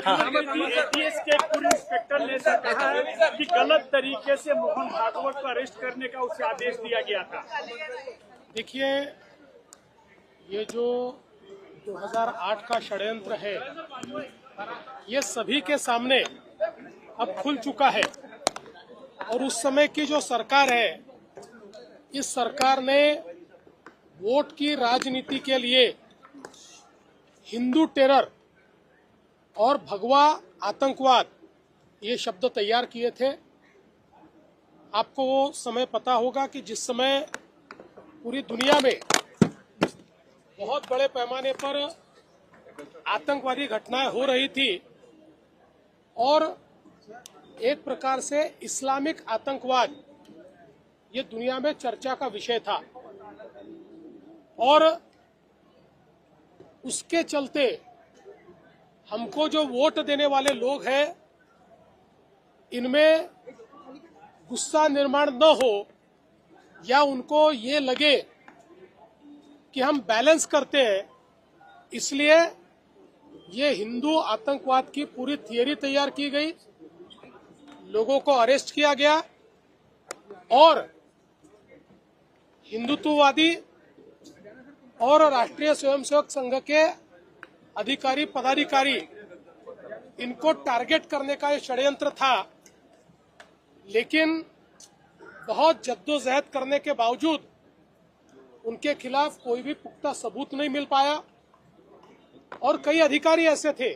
ATS के पूर्व inspector ने कहा है कि गलत तरीके से मोहन भागवत को अरेस्ट करने का उसे आदेश दिया गया था। देखिए, ये जो 2008 का षड्यंत्र है, ये सभी के सामने अब खुल चुका है। और उस समय की जो सरकार है, इस सरकार ने वोट की राजनीति के लिए हिंदू टेरर और भगवा आतंकवाद ये शब्द तैयार किए थे। आपको वो समय पता होगा कि जिस समय पूरी दुनिया में बहुत बड़े पैमाने पर आतंकवादी घटनाएं हो रही थी और एक प्रकार से इस्लामिक आतंकवाद ये दुनिया में चर्चा का विषय था। और उसके चलते हमको जो वोट देने वाले लोग हैं, इनमें गुस्सा निर्माण न हो या उनको ये लगे कि हम बैलेंस करते हैं, इसलिए ये हिंदू आतंकवाद की पूरी थियरी तैयार की गई, लोगों को अरेस्ट किया गया और हिंदुत्ववादी और राष्ट्रीय स्वयंसेवक संघ के अधिकारी पदाधिकारी इनको टारगेट करने का ये षड्यंत्र था। लेकिन बहुत जद्दोजहद करने के बावजूद उनके खिलाफ कोई भी पुख्ता सबूत नहीं मिल पाया। और कई अधिकारी ऐसे थे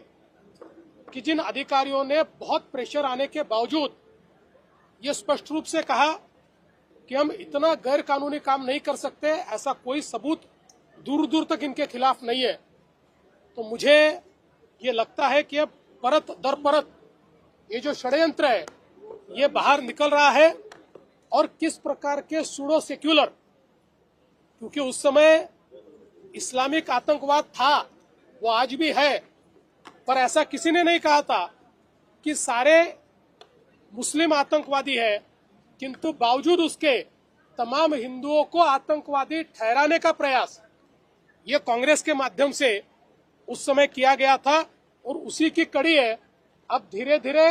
कि जिन अधिकारियों ने बहुत प्रेशर आने के बावजूद ये स्पष्ट रूप से कहा कि हम इतना गैर कानूनी काम नहीं कर सकते, ऐसा कोई सबूत दूर दूर तक इनके खिलाफ नहीं है। तो मुझे ये लगता है कि अब परत दर परत ये जो षड्यंत्र है ये बाहर निकल रहा है और किस प्रकार के सूडो सेक्युलर, क्योंकि उस समय इस्लामिक आतंकवाद था, वो आज भी है, पर ऐसा किसी ने नहीं कहा था कि सारे मुस्लिम आतंकवादी है, किंतु बावजूद उसके तमाम हिंदुओं को आतंकवादी ठहराने का प्रयास ये कांग्रेस के माध्यम से उस समय किया गया था। और उसी की कड़ी है, अब धीरे धीरे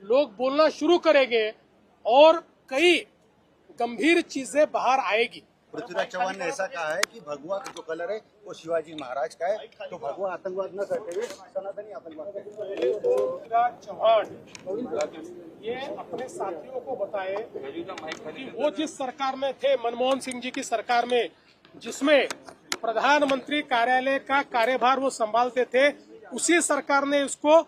लोग बोलना शुरू करेंगे और कई गंभीर चीजें बाहर आएगी। पृथ्वीराज चौहान ने ऐसा कहा है कि भगवा जो कलर है वो शिवाजी महाराज का है, तो भगवा आतंकवाद न करते हुए सनातनी आतंकवाद करते। पृथ्वीराज चौहान ये अपने साथियों को बताए कि वो जिस सरकार में थे, मनमोहन सिंह जी की सरकार में, जिसमें प्रधानमंत्री कार्यालय का कार्यभार वो संभालते थे, उसी सरकार ने उसको